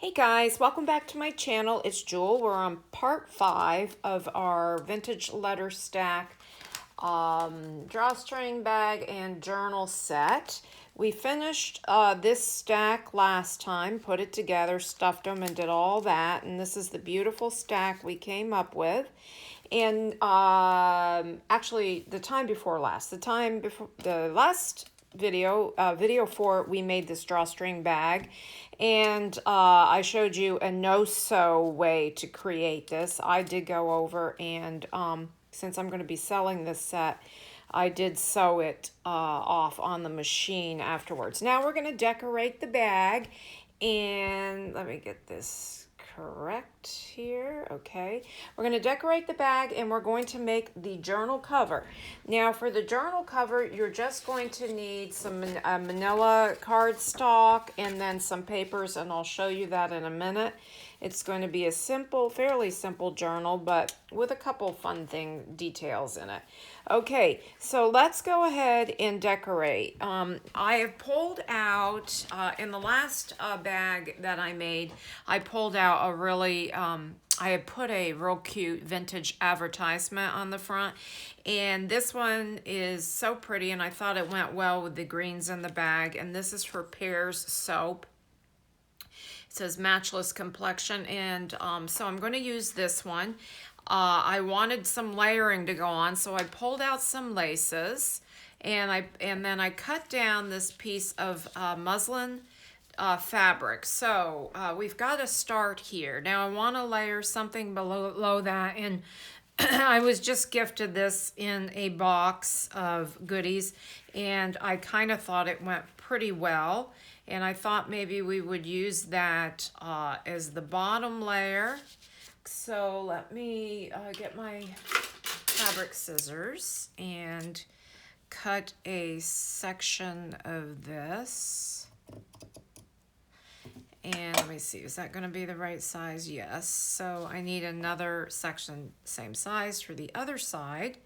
Hey guys, welcome back to my channel. It's Jewel. We're on part 5 of our vintage letter stack drawstring bag and journal set. We finished this stack last time, put it together, stuffed them, and did all that. And this is the beautiful stack we came up with. And actually, the last video 4, we made this drawstring bag, and I showed you a no-sew way to create this. I did go over and since I'm going to be selling this set, I did sew it off on the machine afterwards. Now we're going to decorate the bag, and let me get this correct here. Okay, we're going to decorate the bag and we're going to make the journal cover. Now for the journal cover, you're just going to need some manila cardstock and then some papers, and I'll show you that in a minute. It's going to be a simple, fairly simple journal, but with a couple fun details in it. Okay, so let's go ahead and decorate. I have pulled out, in the last bag that I made, I pulled out a really, I had put a real cute vintage advertisement on the front, and this one is so pretty, and I thought it went well with the greens in the bag, and this is for Pears Soap. It says matchless complexion, and so I'm going to use this one. I wanted some layering to go on, so I pulled out some laces, and then I cut down this piece of muslin fabric. So we've got to start here. Now I want to layer something below that, and I was just gifted this in a box of goodies, and I kind of thought it went pretty well, and I thought maybe we would use that as the bottom layer. So let me get my fabric scissors and cut a section of this. And let me see, is that going to be the right size? Yes. So I need another section same size for the other side.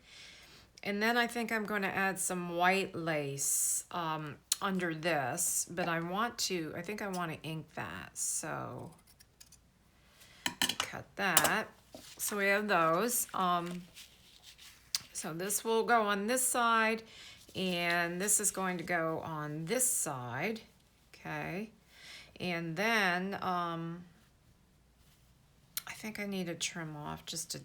And then I think I'm going to add some white lace under this, but I think I want to ink that. So cut that. So we have those. So this will go on this side, and this is going to go on this side. Okay. And then I think I need to trim off just a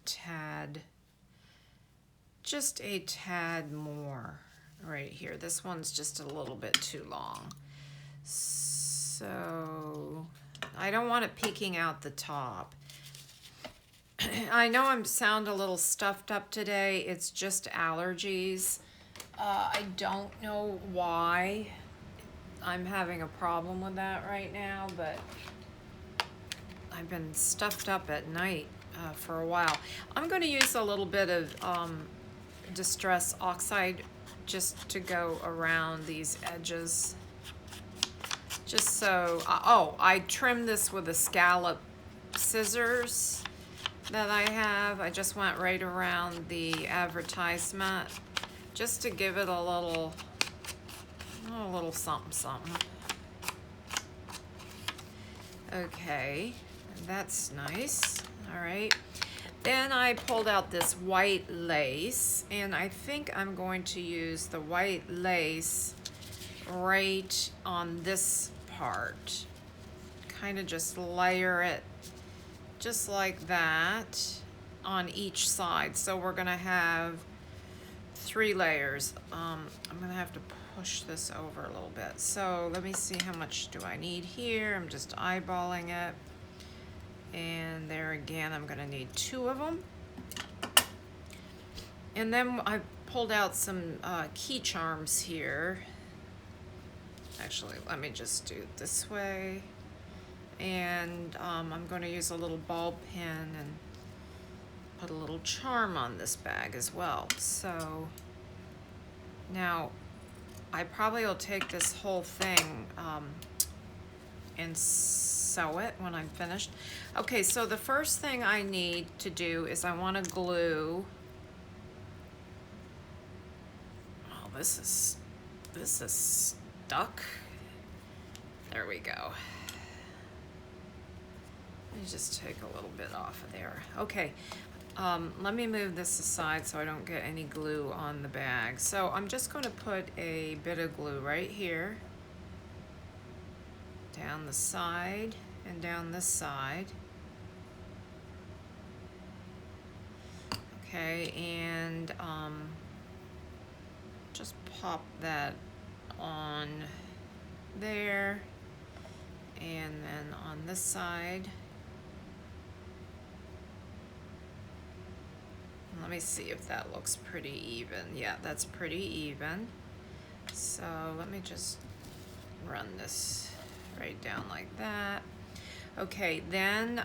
tad more right here. This one's just a little bit too long. So I don't want it peeking out the top. I know I sound a little stuffed up today. It's just allergies. I don't know why I'm having a problem with that right now, but I've been stuffed up at night for a while. I'm going to use a little bit of Distress Oxide just to go around these edges. Just so, I trimmed this with a scallop scissors that I have. I just went right around the advertisement just to give it a little something something. Okay, that's nice. All right, then I pulled out this white lace, and I think I'm going to use the white lace right on this part. Kind of just layer it just like that on each side. So we're gonna have 3 layers. I'm gonna have to push this over a little bit. So let me see, how much do I need here? I'm just eyeballing it. And there again, I'm gonna need 2 of them. And then I pulled out some key charms here. Actually, let me just do it this way. And I'm going to use a little ball pin and put a little charm on this bag as well. So now I probably will take this whole thing and sew it when I'm finished. Okay, so the first thing I need to do is I want to glue. Oh, this is stuck. There we go. me just take a little bit off of there. Okay, let me move this aside so I don't get any glue on the bag. So I'm just going to put a bit of glue right here, down the side and down this side. Okay, and just pop that on there, and then on this side. Let me see if that looks pretty even. Yeah, that's pretty even. So let me just run this right down like that. Okay, then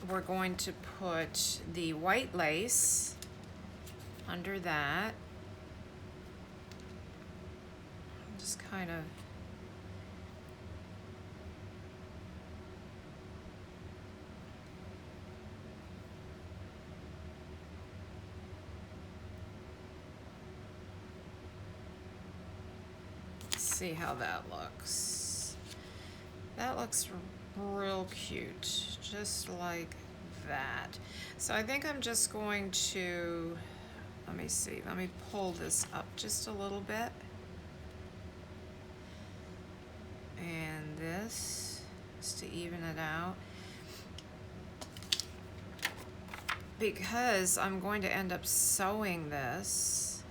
we're going to put the white lace under that. Just kind of see how that looks. That looks real cute, just like that. So I think I'm just going to, let me see, let me pull this up just a little bit. And this, just to even it out. Because I'm going to end up sewing this.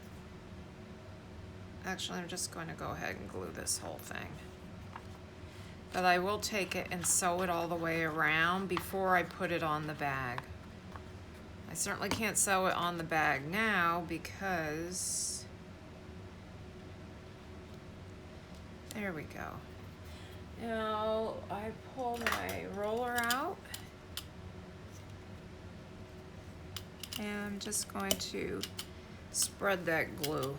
Actually, I'm just going to go ahead and glue this whole thing. But I will take it and sew it all the way around before I put it on the bag. I certainly can't sew it on the bag now because, there we go. Now I pull my roller out and I'm just going to spread that glue.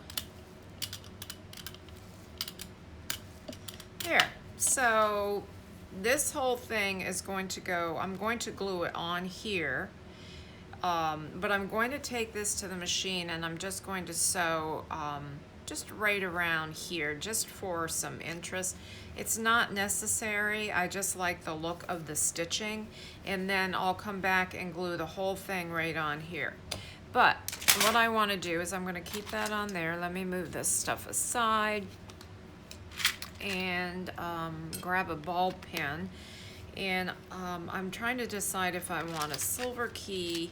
There. So this whole thing is going to go, I'm going to glue it on here, but I'm going to take this to the machine and I'm just going to sew just right around here, just for some interest. It's not necessary, I just like the look of the stitching, and then I'll come back and glue the whole thing right on here. But what I want to do is I'm going to keep that on there. Let me move this stuff aside and grab a ball pen, and I'm trying to decide if I want a silver key.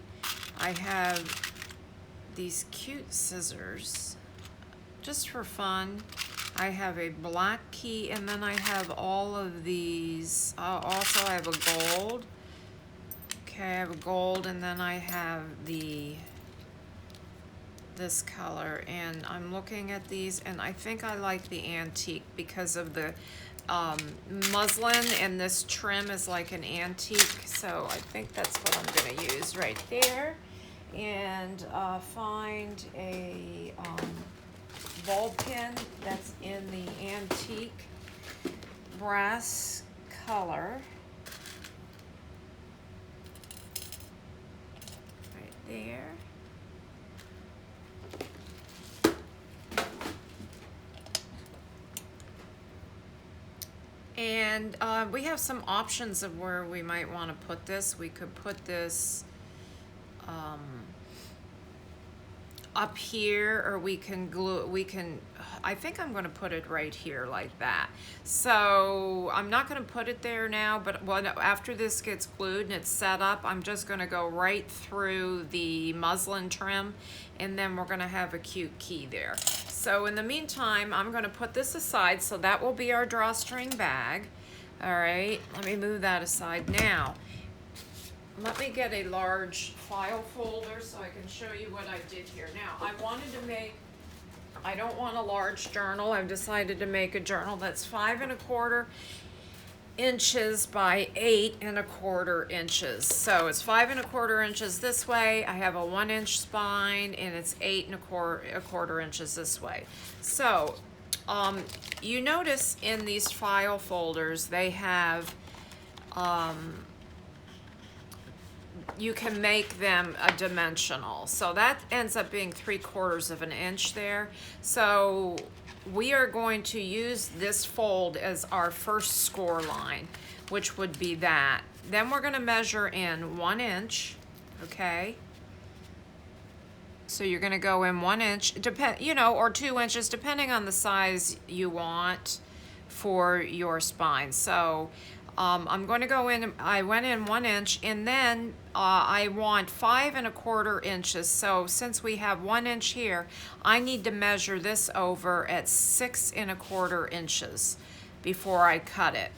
I have these cute scissors just for fun. I have a black key, and then I have all of these. Also I have a gold. Okay, I have a gold, and then I have this color, and I'm looking at these, and I think I like the antique because of the muslin, and this trim is like an antique, so I think that's what I'm going to use right there. And find a ball pin that's in the antique brass color right there. And we have some options of where we might want to put this. We could put this up here, or we can glue, I think I'm going to put it right here like that. So I'm not going to put it there now, but after this gets glued and it's set up, I'm just going to go right through the muslin trim, and then we're going to have a cute key there. So in the meantime, I'm going to put this aside, so that will be our drawstring bag. All right, let me move that aside now. Let me get a large file folder so I can show you what I did here. Now, I don't want a large journal. I've decided to make a journal that's 5 1/4 inches by 8 1/4 inches. So it's 5 1/4 inches this way. I have a 1-inch spine, and it's 8 1/4 inches this way. So you notice in these file folders, they have, you can make them a dimensional. So that ends up being 3/4 of an inch there. So we are going to use this fold as our first score line. which would be that. Then we're gonna measure in 1 inch, okay? So you're gonna go in 1 inch, or 2 inches, depending on the size you want for your spine. So I'm going to go in, I went in 1 inch, and then I want 5¼ inches. So since we have 1 inch here, I need to measure this over at 6¼ inches before I cut it.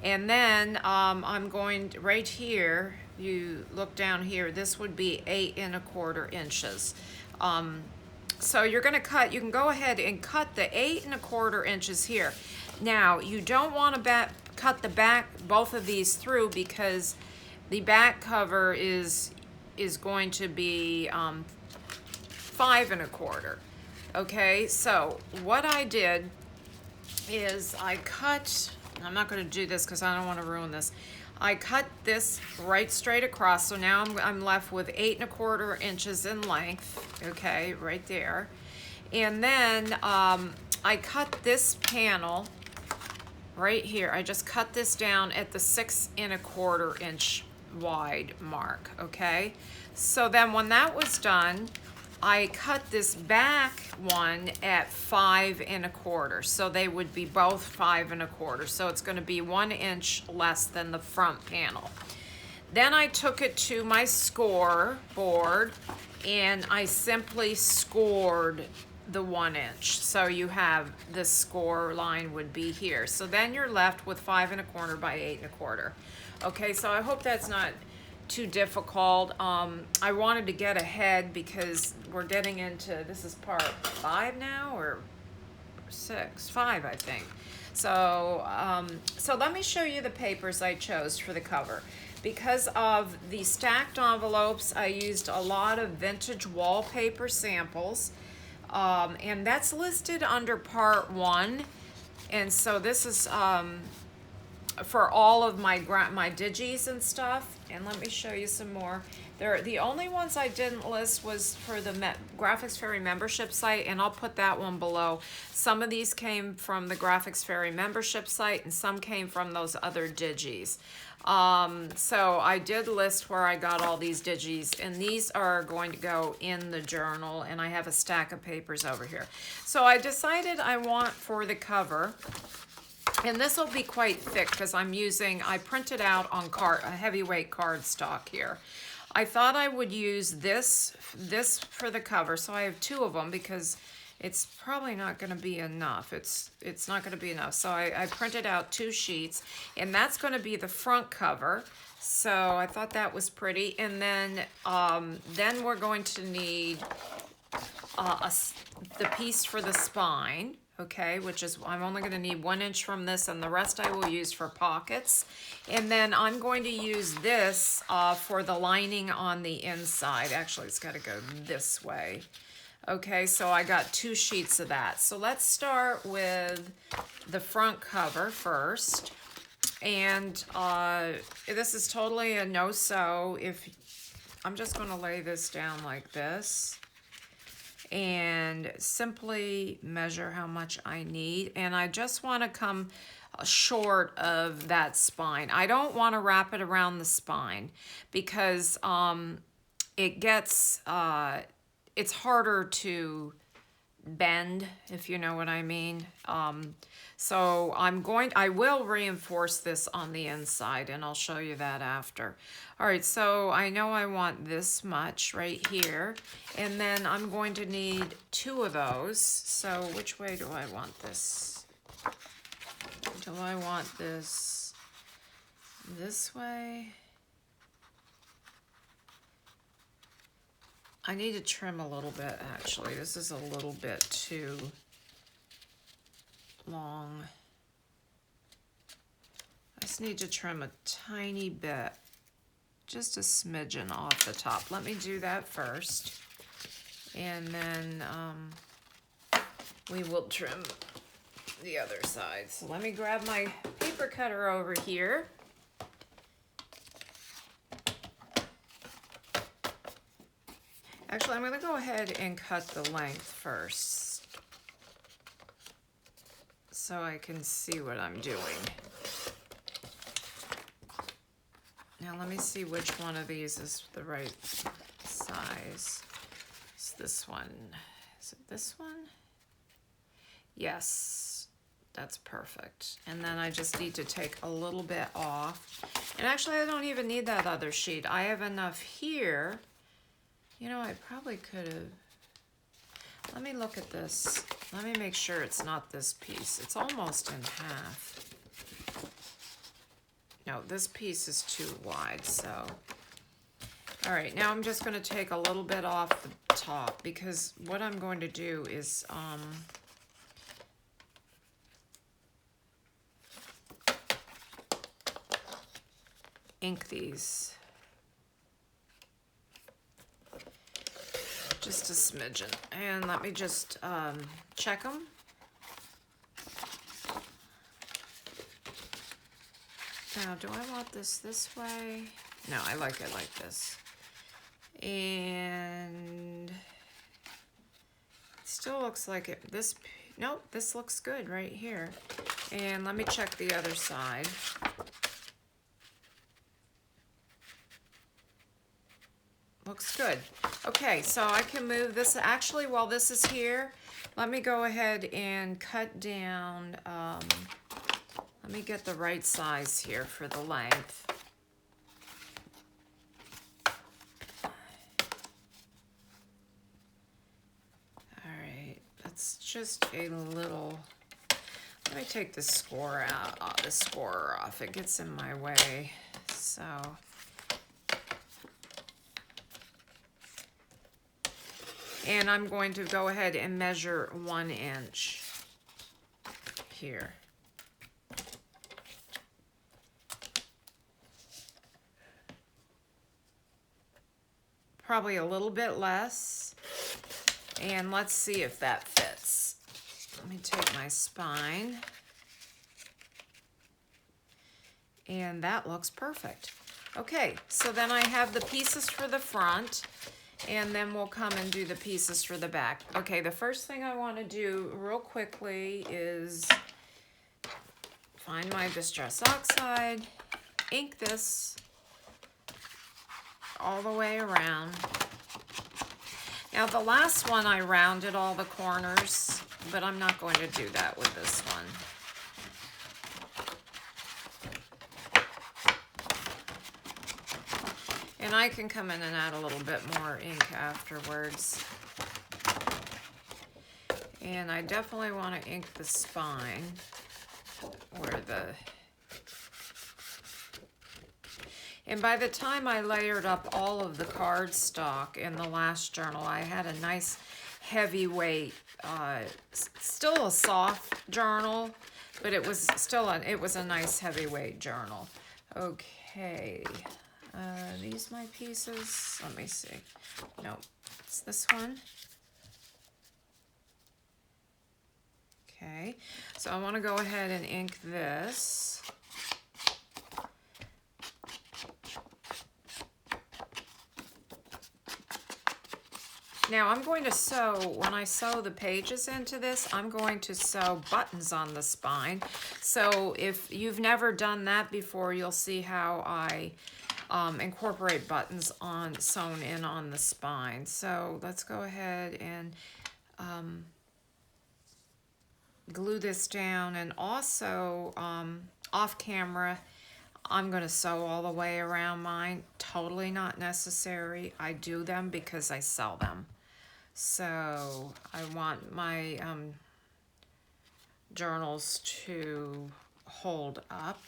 And then I'm going right here, you look down here, this would be 8¼ inches. So you're gonna cut, you can go ahead and cut the 8¼ inches here. Now, you don't want to cut the back, both of these through, because the back cover is going to be 5¼ okay? So what I did is I cut, I'm not going to do this because I don't want to ruin this. I cut this right straight across, so now I'm left with 8¼ inches in length, okay, right there. And then I cut this panel right here. I just cut this down at the 6¼ inch wide mark, okay? So then when that was done, I cut this back one at 5¼ so they would be both 5¼ so it's going to be 1 inch less than the front panel. Then I took it to my score board and I simply scored the 1 inch. So you have the score line would be here. So then you're left with 5¼ by 8¼ okay, so I hope that's not too difficult. I wanted to get ahead because we're getting into, this is part 5 now, or 6, 5 I think. So so let me show you the papers I chose for the cover. Because of the stacked envelopes, I used a lot of vintage wallpaper samples, and that's listed under part 1. And so this is for all of my digis and stuff. And let me show you some more. The only ones I didn't list was for the Graphics Fairy membership site, and I'll put that one below. Some of these came from the Graphics Fairy membership site, and some came from those other digis. So I did list where I got all these digis, and these are going to go in the journal, and I have a stack of papers over here. So I decided I want for the cover, and this will be quite thick because I printed out on a heavyweight cardstock here. I thought I would use this for the cover, so I have 2 of them because it's probably not going to be enough. It's not going to be enough. So I printed out 2 sheets, and that's going to be the front cover. So I thought that was pretty. And then we're going to need the piece for the spine. Okay, which is, I'm only going to need 1 inch from this, and the rest I will use for pockets. And then I'm going to use this for the lining on the inside. Actually, it's got to go this way. Okay, so I got 2 sheets of that. So let's start with the front cover first. And this is totally a no-sew. I'm just going to lay this down like this and simply measure how much I need. And I just want to come short of that spine. I don't want to wrap it around the spine because it gets, it's harder to bend, if you know what I mean. So I will reinforce this on the inside, and I'll show you that after. All right, so I know I want this much right here, and then I'm going to need 2 of those. So which way do I want this? Do I want this way? I need to trim a little bit, actually. This is a little bit too long. I just need to trim a tiny bit, just a smidgen off the top. Let me do that first, and then we will trim the other side. So let me grab my paper cutter over here. Actually, I'm going to go ahead and cut the length first so I can see what I'm doing. Now let me see which one of these is the right size. It's this one. Is it this one? Yes, that's perfect. And then I just need to take a little bit off. And actually I don't even need that other sheet. I have enough here. You know, I probably could have, let me look at this. Let me make sure it's not this piece. It's almost in half. No, this piece is too wide, so. All right, now I'm just gonna take a little bit off the top because what I'm going to do is, ink these. Just a smidgen. And let me just check them. Now, do I want this way? No, I like it like this. And it still looks like it, nope, this looks good right here. And let me check the other side. Looks good. Okay, so I can move this. Actually, while this is here, let me go ahead and cut down, let me get the right size here for the length. All right, that's just a little, let me take the score out, the scorer off. It gets in my way, so. And I'm going to go ahead and measure 1 inch here. Probably a little bit less. And let's see if that fits. Let me take my spine. And that looks perfect. Okay, so then I have the pieces for the front. And then we'll come and do the pieces for the back. Okay, the first thing I want to do real quickly is find my distress oxide, ink this all the way around. Now the last one I rounded all the corners, but I'm not going to do that with this one. And I can come in and add a little bit more ink afterwards. And I definitely want to ink the spine where the... And by the time I layered up all of the cardstock in the last journal, I had a nice heavyweight, still a soft journal, but it was still it was a nice heavyweight journal. Okay. These my pieces. Let me see. No, it's this one. Okay, so I want to go ahead and ink this. Now I'm going to sew, when I sew the pages into this, I'm going to sew buttons on the spine. So if you've never done that before, you'll see how I incorporate buttons sewn in on the spine. So let's go ahead and glue this down, and also off camera I'm going to sew all the way around mine. Totally not necessary. I do them because I sell them. So I want my journals to hold up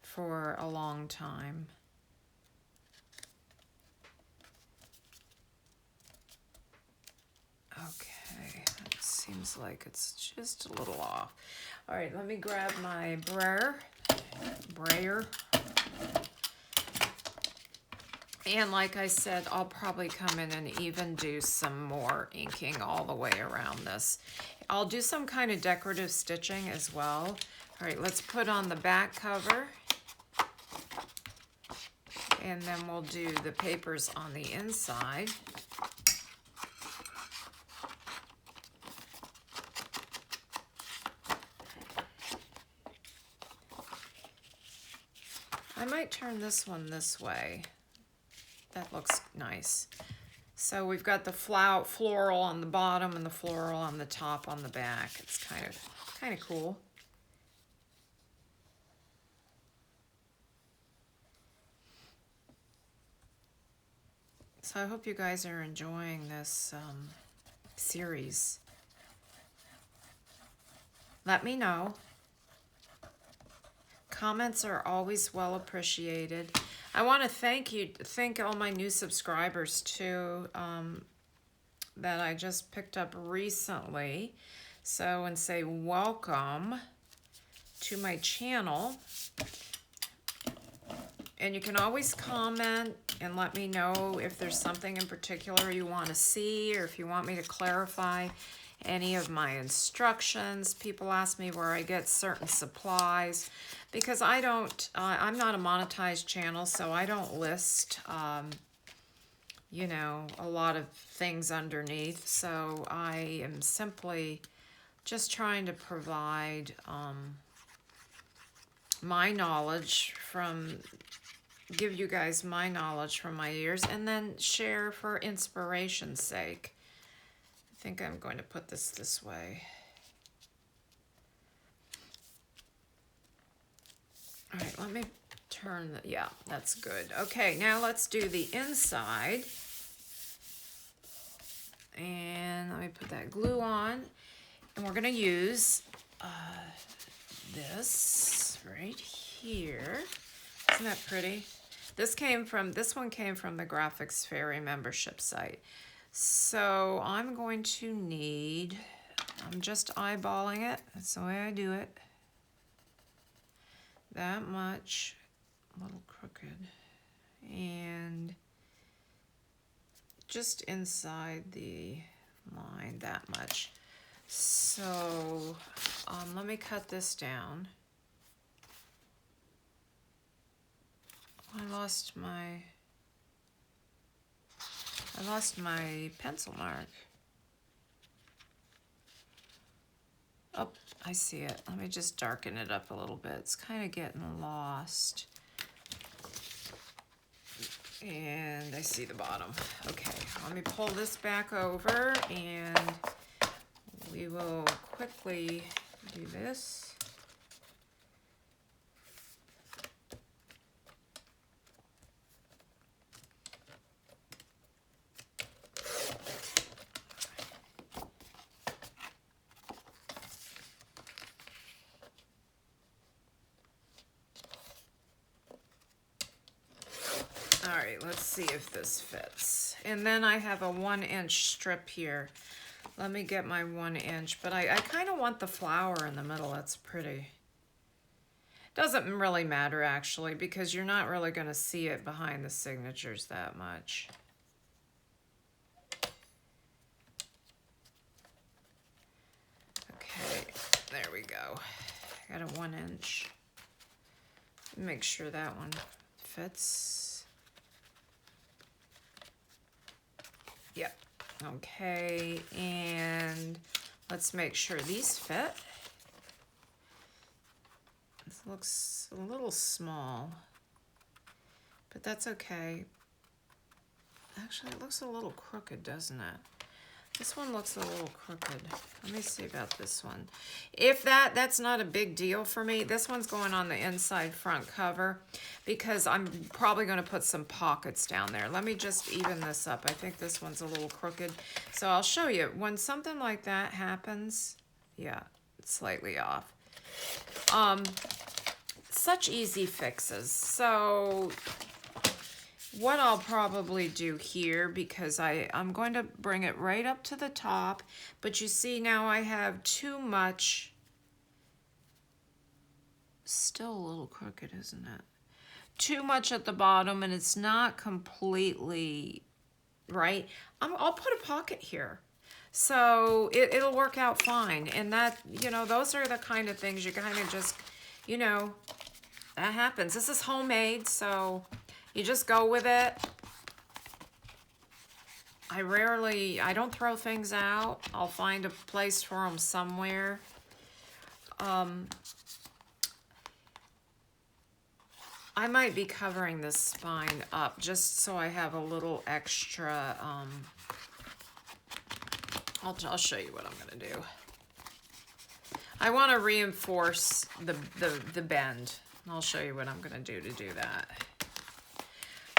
for a long time. Okay, it seems like it's just a little off. All right, let me grab my brayer. And like I said, I'll probably come in and even do some more inking all the way around this. I'll do some kind of decorative stitching as well. All right, let's put on the back cover. And then we'll do the papers on the inside. I might turn this one this way. That looks nice. So we've got the floral on the bottom and the floral on the top on the back. It's kind of cool. So I hope you guys are enjoying this series. Let me know. Comments are always well appreciated. I want to thank all my new subscribers too, that I just picked up recently. So, and say welcome to my channel. And you can always comment and let me know if there's something in particular you want to see, or if you want me to clarify any of my instructions. People ask me where I get certain supplies, because I don't, I'm not a monetized channel, so I don't list, you know, a lot of things underneath. So I am simply just trying to provide my knowledge give you guys my knowledge from my ears, and then share for inspiration's sake. I think I'm going to put this way. All right, let me turn the, yeah, that's good. Okay, now let's do the inside. And let me put that glue on. And we're gonna use this right here. Isn't that pretty? This one came from the Graphics Fairy membership site. So I'm going to need, I'm just eyeballing it. That's the way I do it. That much, a little crooked. And just inside the line, that much. So let me cut this down. I lost my pencil mark. Oh, I see it. Let me just darken it up a little bit. It's kind of getting lost. And I see the bottom. Okay, let me pull this back over, and we will quickly do this. All right, let's see if this fits. And then I have a 1-inch strip here. Let me get my 1 inch, but I kind of want the flower in the middle. That's pretty. Doesn't really matter actually, because you're not really going to see it behind the signatures that much. Okay, there we go. Got a 1 inch. Make sure that one fits. Yep. Okay, and let's make sure these fit. This looks a little small, but that's okay. Actually, it looks a little crooked, doesn't it? This one looks a little crooked. Let me see about this one. If that's not a big deal for me. This one's going on the inside front cover, because I'm probably going to put some pockets down there. Let me just even this up. I think this one's a little crooked. So I'll show you. When something like that happens, yeah, it's slightly off. Such easy fixes. So what I'll probably do here, because I'm going to bring it right up to the top, but you see now I have too much, still a little crooked, isn't it? Too much at the bottom, and it's not completely right. I'll put a pocket here. So it'll work out fine. And that, you know, those are the kind of things you kind of just, you know, that happens. This is homemade, so you just go with it. I don't throw things out. I'll find a place for them somewhere. I I might be covering this spine up just so I have a little extra, I'll show you what I'm gonna do. I wanna reinforce the bend. I'll show you what I'm gonna do to do that.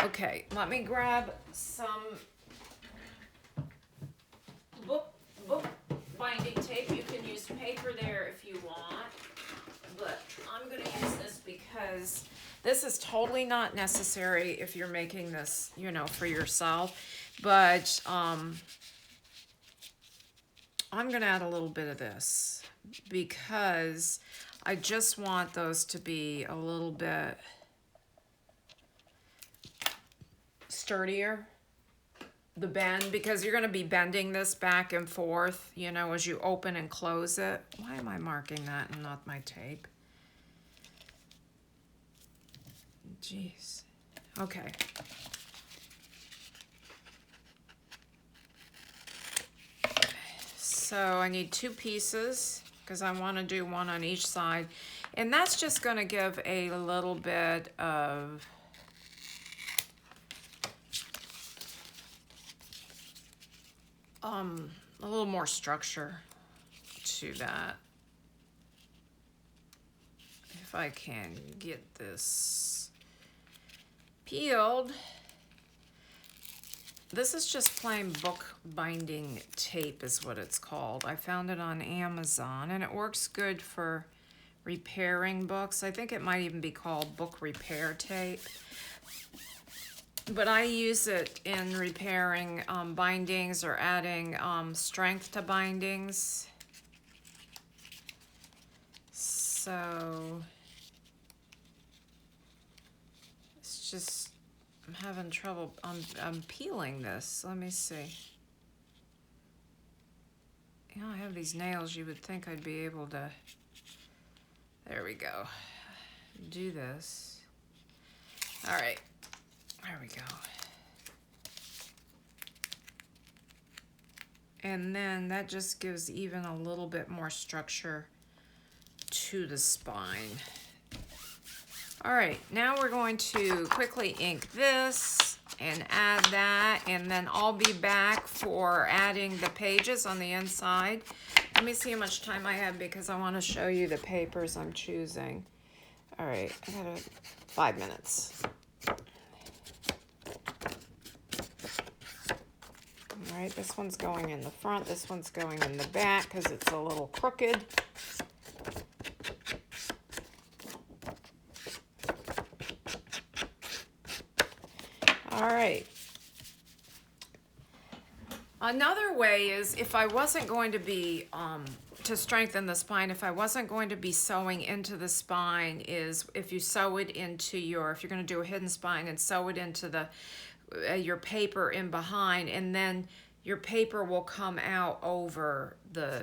Okay, let me grab some book binding tape. You can use paper there if you want, but I'm gonna use this because this is totally not necessary if you're making this, you know, for yourself, but I'm gonna add a little bit of this because I just want those to be a little bit sturdier, the bend, because you're going to be bending this back and forth, you know, as you open and close it. Why am I marking that and not my tape? Jeez. Okay. So I need 2 pieces because I want to do one on each side. And that's just going to give a little bit of a little more structure to that. If I can get this peeled. This is just plain book binding tape is what it's called. I found it on Amazon and it works good for repairing books. I think it might even be called book repair tape. But I use it in repairing bindings or adding strength to bindings. So it's just, I'm having trouble. I'm peeling this. Let me see. You know, I have these nails. You would think I'd be able to. There we go. Do this. All right. There we go. And then that just gives even a little bit more structure to the spine. All right, now we're going to quickly ink this and add that, and then I'll be back for adding the pages on the inside. Let me see how much time I have because I want to show you the papers I'm choosing. All right, I got 5 minutes. All right, this one's going in the front, this one's going in the back because it's a little crooked. All right. Another way is if I wasn't going to be, to strengthen the spine, if I wasn't going to be sewing into the spine, is if you sew it into your, if you're going to do a hidden spine and sew it into the your paper in behind, and then your paper will come out over the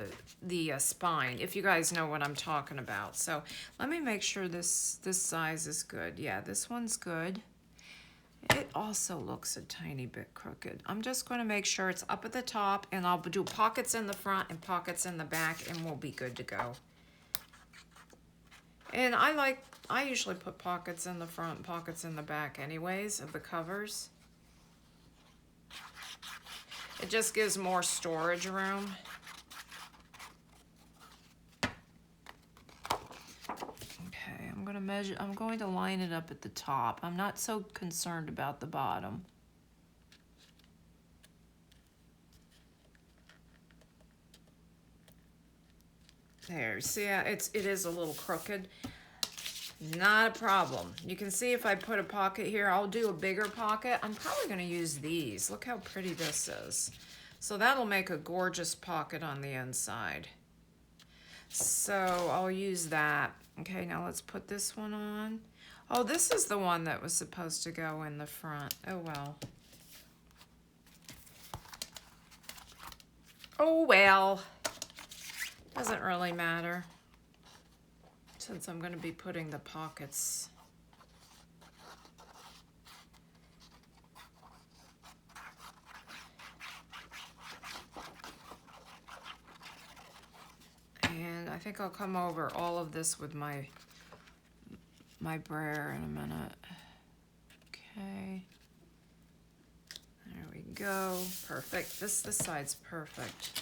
spine, if you guys know what I'm talking about. So let me make sure this size is good. Yeah, this one's good. It also looks a tiny bit crooked. I'm just going to make sure it's up at the top, and I'll do pockets in the front and pockets in the back, and we'll be good to go. And I usually put pockets in the front and pockets in the back anyways of the covers. It just gives more storage room. Okay, I'm gonna measure, I'm going to line it up at the top. I'm not so concerned about the bottom. There, see, it is a little crooked. Not a problem. You can see if I put a pocket here, I'll do a bigger pocket. I'm probably going to use these. Look how pretty this is. So that'll make a gorgeous pocket on the inside. So I'll use that. Okay, now let's put this one on. Oh, this is the one that was supposed to go in the front. Oh, well. Oh, well. Doesn't really matter, since I'm going to be putting the pockets. And I think I'll come over all of this with my my brayer in a minute. Okay. There we go. Perfect. This side's perfect.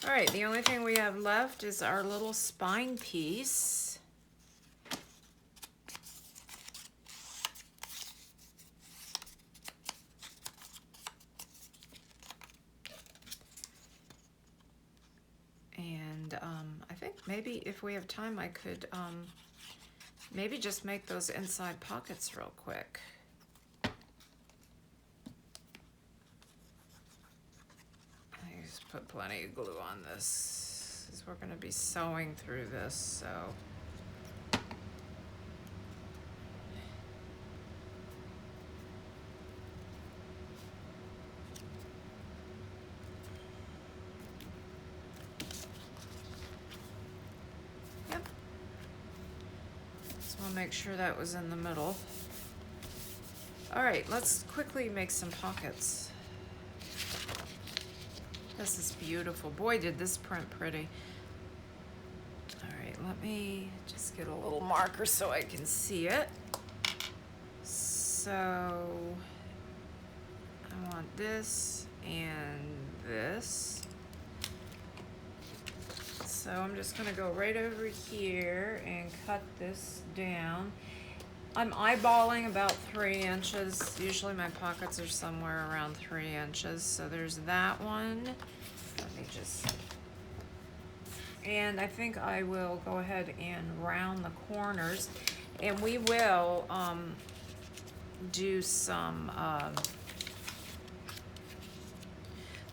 All right, the only thing we have left is our little spine piece. And I think maybe if we have time, I could maybe just make those inside pockets real quick. Just put plenty of glue on this, because we're going to be sewing through this, so. Yep. Just want to make sure that was in the middle. All right, let's quickly make some pockets. This is beautiful. Boy, did this print pretty. All right, let me just get a little marker so I can see it. So I want this and this. So I'm just gonna go right over here and cut this down. I'm eyeballing about 3 inches. Usually my pockets are somewhere around 3 inches. So there's that one. Let me just, and I think I will go ahead and round the corners, and we will do some,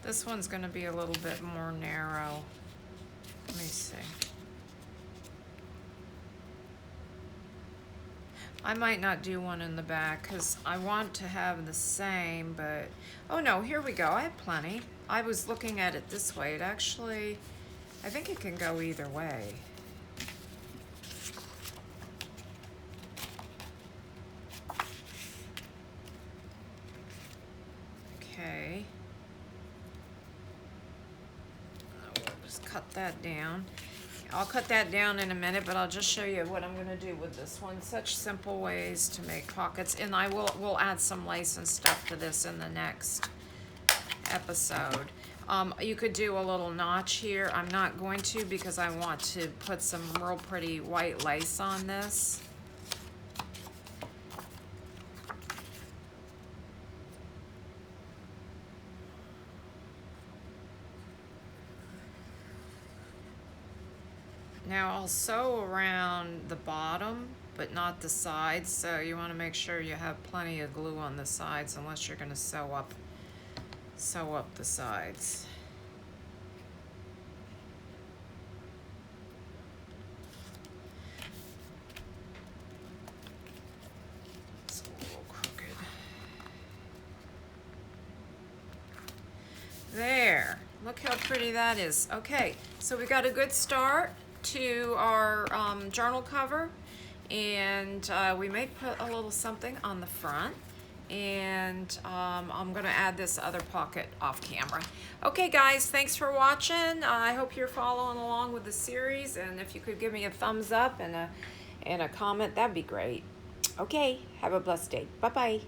this one's gonna be a little bit more narrow. Let me see. I might not do one in the back because I want to have the same, but, oh no, here we go. I have plenty. I was looking at it this way. It actually, I think it can go either way. Okay. We'll just cut that down. I'll cut that down in a minute, but I'll just show you what I'm gonna do with this one. Such simple ways to make pockets, and we'll add some lace and stuff to this in the next episode. You could do a little notch here. I'm not going to because I want to put some real pretty white lace on this. Now I'll sew around the bottom, but not the sides, so you want to make sure you have plenty of glue on the sides unless you're going to sew up the sides. It's a little crooked. There, look how pretty that is. Okay, so we got a good start to our journal cover, and we may put a little something on the front, and I'm gonna add this other pocket off camera. Okay guys, thanks for watching. I hope you're following along with the series, and if you could give me a thumbs up and a comment, that'd be great. Okay, have a blessed day. Bye-bye.